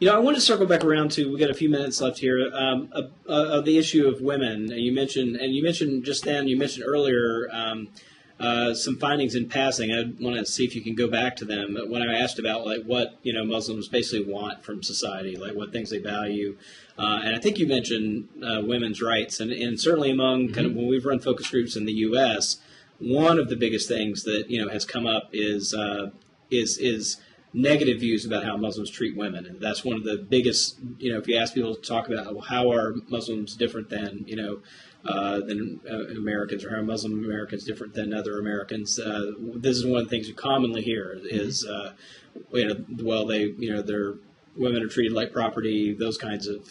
want to circle back around to, we got a few minutes left here, of the issue of women. You mentioned earlier some findings in passing. I want to see if you can go back to them. But when I asked about like what Muslims basically want from society, like what things they value, and I think you mentioned women's rights, and certainly among kind of when we've run focus groups in the U.S., one of the biggest things that has come up is negative views about how Muslims treat women, and that's one of the biggest. If you ask people to talk about how are Muslims different than Americans, or how are Muslim Americans different than other Americans, this is one of the things you commonly hear is, their women are treated like property, those kinds of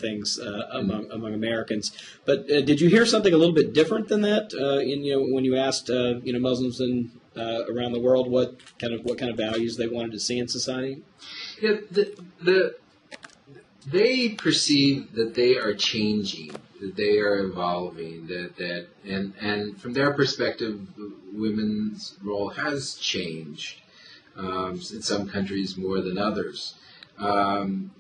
things among Americans. But did you hear something a little bit different than that? When you asked Muslims around the world what kind of values they wanted to see in society? Yeah, they perceive that they are changing, that they are evolving, and from their perspective, women's role has changed in some countries more than others.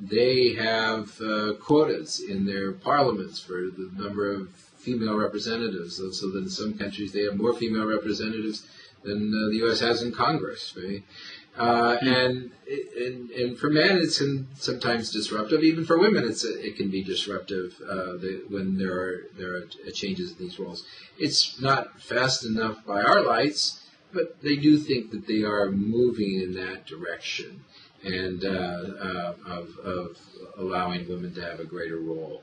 They have quotas in their parliaments for the number of female representatives, so that in some countries they have more female representatives than the U.S. has in Congress, right? And for men, it's sometimes disruptive. Even for women, it can be disruptive when there are changes in these roles. It's not fast enough by our lights, but they do think that they are moving in that direction, and of allowing women to have a greater role.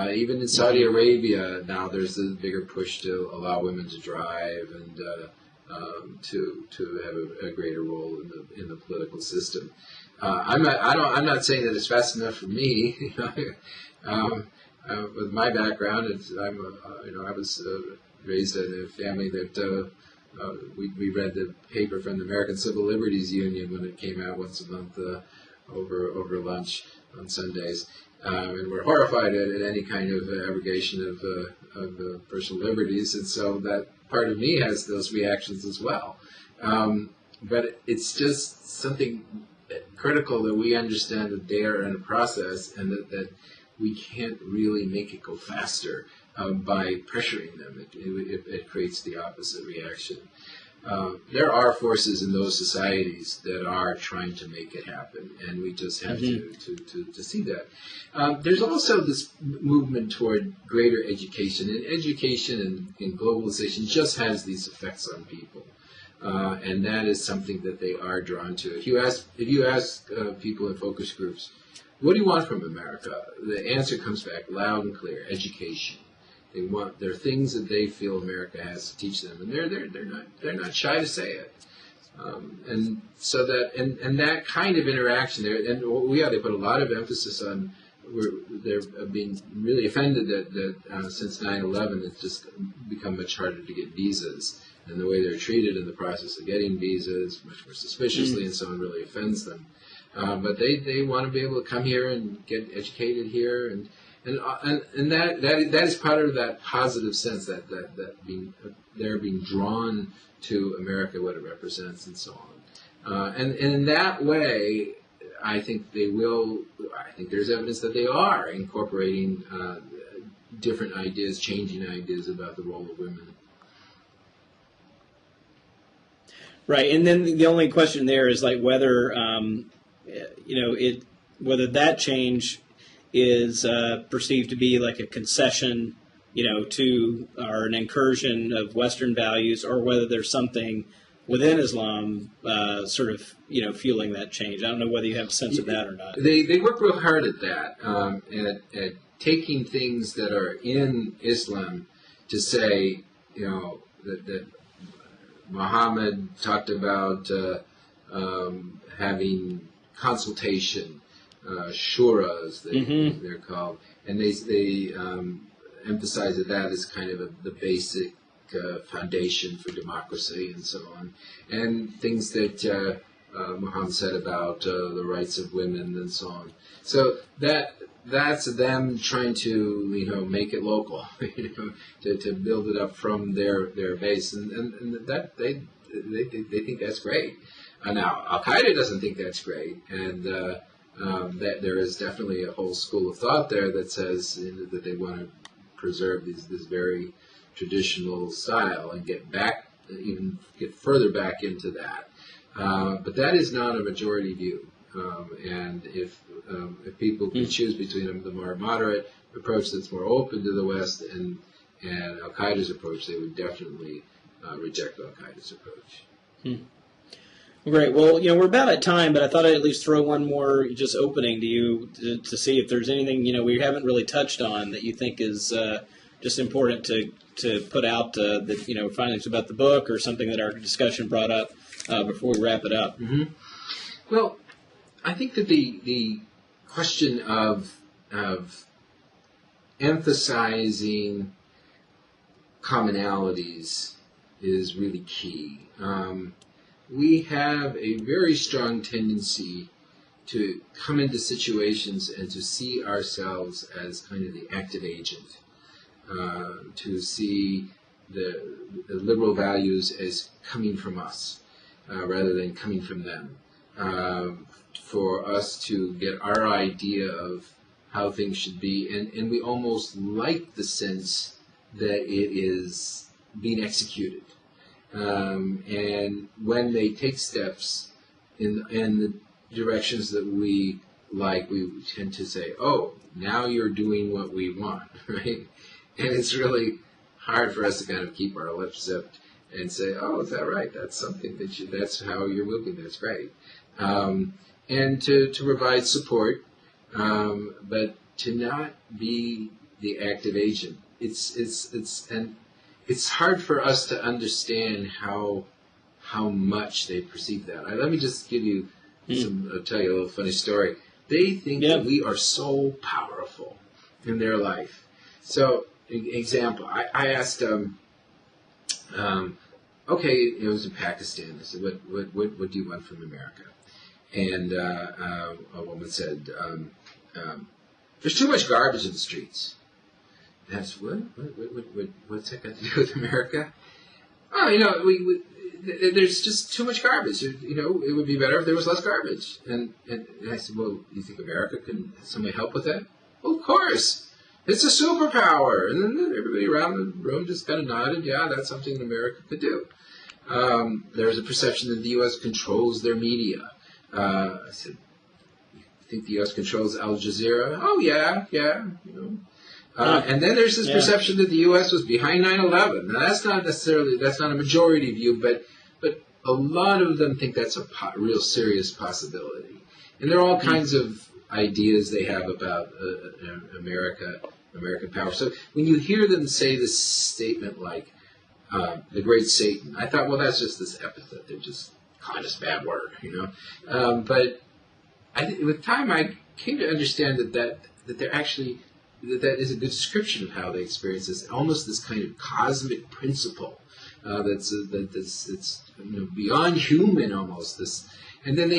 Even in Saudi Arabia now, there's a bigger push to allow women to drive and to have a greater role in the political system. I'm not saying that it's fast enough for me. With my background, I was raised in a family that we read the paper from the American Civil Liberties Union when it came out once a month over lunch on Sundays. And we're horrified at any kind of abrogation of personal liberties, and so that part of me has those reactions as well. But it's just something critical that we understand that they are in a process, and that we can't really make it go faster by pressuring them. It creates the opposite reaction. There are forces in those societies that are trying to make it happen, and we just have to see that. There's also this movement toward greater education, and education and globalization just has these effects on people, and that is something that they are drawn to. If you ask people in focus groups, what do you want from America? The answer comes back loud and clear: education. There are things that they feel America has to teach them, and they're not shy to say it. And so that kind of interaction there, and they put a lot of emphasis on. They're being really offended that since 9/11, it's just become much harder to get visas, and the way they're treated in the process of getting visas, much more suspiciously, and so on, really offends them. But they want to be able to come here and get educated here, and that is part of that positive sense that they're being drawn to America, what it represents, and so on. And in that way, I think they will. I think there's evidence that they are incorporating different ideas, changing ideas about the role of women. Right, and then the only question there is like whether whether that change is perceived to be like a concession, to or an incursion of Western values, or whether there's something within Islam sort of fueling that change. I don't know whether you have a sense of that or not. They work real hard at that, at taking things that are in Islam to say, that Muhammad talked about having consultation, shuras, they're called, and they emphasize that is kind of the basic foundation for democracy and so on, and things that Muhammad said about the rights of women and so on. So that that's them trying to make it local, to build it up from their base, and that they think that's great. Now Al Qaeda doesn't think that's great, and that there is definitely a whole school of thought there that says that they want to preserve this very traditional style and get further back into that. But that is not a majority view. And if people can choose between the more moderate approach that's more open to the West and Al Qaeda's approach, they would definitely reject Al Qaeda's approach. Great. Well, we're about at time, but I thought I'd at least throw one more just opening to you to see if there's anything we haven't really touched on that you think is just important to put out that findings about the book or something that our discussion brought up before we wrap it up. Mm-hmm. Well, I think that the question of emphasizing commonalities is really key. We have a very strong tendency to come into situations and to see ourselves as kind of the active agent, to see the liberal values as coming from us rather than coming from them. For us to get our idea of how things should be, and we almost like the sense that it is being executed. And when they take steps in the directions that we like, we tend to say, "Oh, now you're doing what we want," right? And it's really hard for us to kind of keep our lips zipped and say, "Oh, is that right? That's something that's how you're moving. That's great." And to provide support, but to not be the active agent. It's hard for us to understand how much they perceive that. Let me just give you tell you a little funny story. They think that we are so powerful in their life. So, example, I asked okay, it was in Pakistan. I said, what do you want from America? And a woman said, there's too much garbage in the streets. And I said, what's that got to do with America? Oh, there's just too much garbage. It would be better if there was less garbage. And I said, well, you think America can somebody help with that? Well, of course. It's a superpower. And then everybody around the room just kind of nodded, yeah, that's something America could do. There's a perception that the U.S. controls their media. I said, you think the U.S. controls Al Jazeera? Oh, yeah. And then there's this perception that the U.S. was behind 9/11. Now, that's not a majority view, but a lot of them think that's a real serious possibility. And there are all kinds of ideas they have about American power. So when you hear them say this statement like, the great Satan, I thought, well, that's just this epithet. They're just calling us bad word, But with time, I came to understand that they're actually... that is a good description of how they experience this, almost this kind of cosmic principle that's beyond human almost. This, and then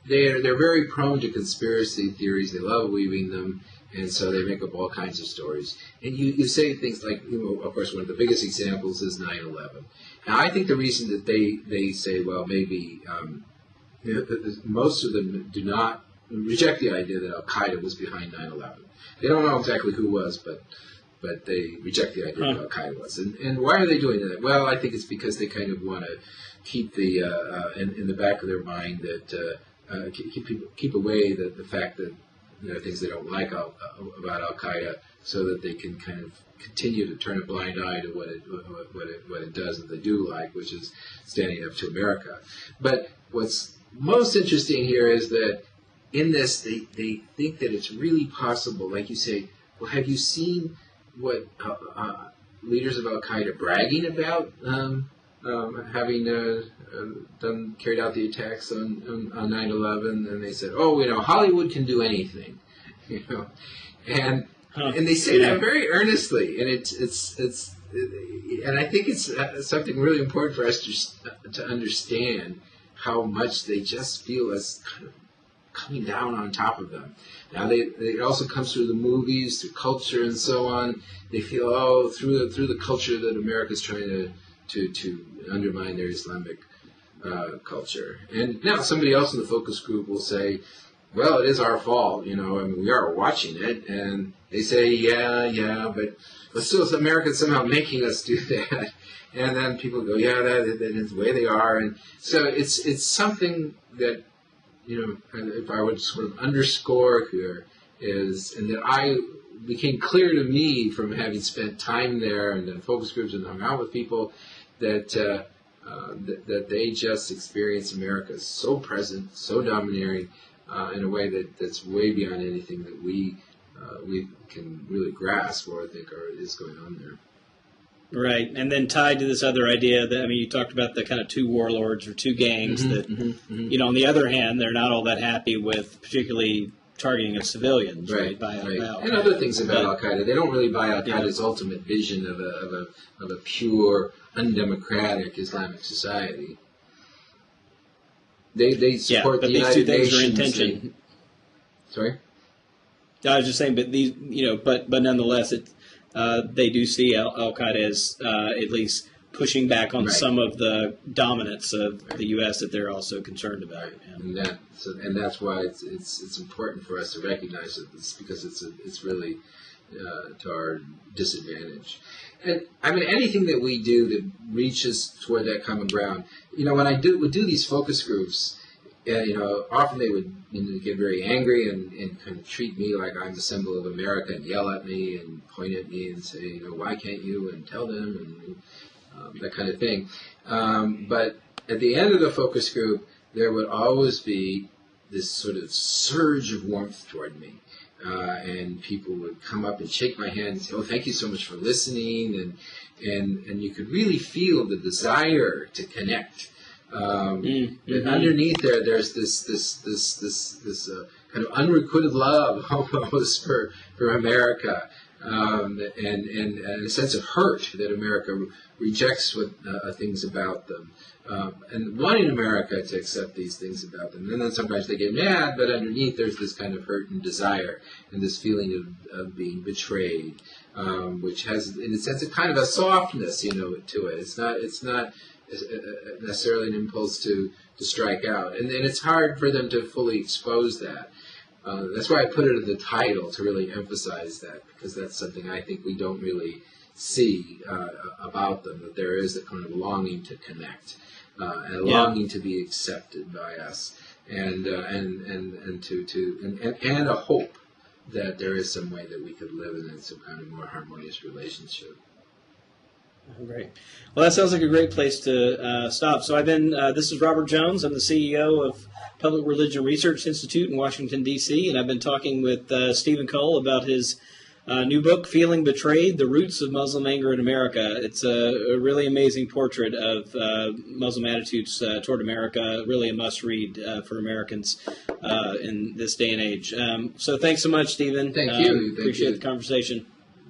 they're very prone to conspiracy theories. They love weaving them, and so they make up all kinds of stories. And you say things like, of course, one of the biggest examples is 9/11. Now, I think the reason that they say, well, maybe most of them do not reject the idea that Al Qaeda was behind 9/11. They don't know exactly who was, but they reject the idea that Al Qaeda was. And why are they doing that? Well, I think it's because they kind of want to keep the in the back of their mind that keep away the fact that things they don't like about Al Qaeda, so that they can kind of continue to turn a blind eye to what it does that they do like, which is standing up to America. But what's most interesting here is that in this, they think that it's really possible. Like you say, well, have you seen what leaders of Al Qaeda bragging about having carried out the attacks on 9/11? And they said, oh, Hollywood can do anything, and they say that very earnestly, and it's and I think it's something really important for us to understand how much they just feel as kind of coming down on top of them. Now, it also comes through the movies, through culture, and so on. They feel, through the culture that America's trying to undermine their Islamic culture. And now somebody else in the focus group will say, well, it is our fault, I mean, we are watching it, and they say, yeah, but still, America's somehow making us do that. And then people go, yeah, that is the way they are. And so it's something that, if I would sort of underscore here is, and that became clear to me from having spent time there and in focus groups and hung out with people, that they just experience America so present, so domineering, in a way that's way beyond anything that we can really grasp or think is going on there. Right, and then tied to this other idea that, you talked about the kind of two warlords or two gangs that, on the other hand, they're not all that happy with particularly targeting of civilians, right? And other things about Al-Qaeda. They don't really buy Al-Qaeda's ultimate vision of a pure, undemocratic Islamic society. They support the United Nations. But these two things are in tension. Sorry? I was just saying, but these, but nonetheless, they do see Al-Qaeda as at least pushing back on some of the dominance of the U.S. that they're also concerned about. Yeah. And that's why it's important for us to recognize this, because it's really to our disadvantage. And anything that we do that reaches toward that common ground. When I would do these focus groups, often they would get very angry and kind of treat me like I'm the symbol of America and yell at me and point at me and say, why can't you, and tell them, and that kind of thing. But at the end of the focus group, there would always be this sort of surge of warmth toward me. And people would come up and shake my hand and say, thank you so much for listening. And you could really feel the desire to connect. And underneath there's this kind of unrequited love almost for America, and a sense of hurt that America rejects things about them, and wanting America to accept these things about them. And then sometimes they get mad, but underneath there's this kind of hurt and desire, and this feeling of being betrayed, which has, in a sense, a kind of a softness, to it. It's not necessarily an impulse to strike out, and it's hard for them to fully expose that. That's why I put it in the title, to really emphasize that, because that's something I think we don't really see about them, that there is a kind of longing to connect, and a longing to be accepted by us, and a hope that there is some way that we could live in some kind of more harmonious relationship. Great. Well, that sounds like a great place to stop. So this is Robert Jones. I'm the CEO of Public Religion Research Institute in Washington, D.C., and I've been talking with Stephen Kull about his new book, Feeling Betrayed, The Roots of Muslim Anger in America. It's a really amazing portrait of Muslim attitudes toward America, really a must-read for Americans in this day and age. So thanks so much, Stephen. Thank you. Appreciate the conversation.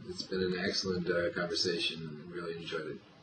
It's been an excellent conversation. I really enjoyed it.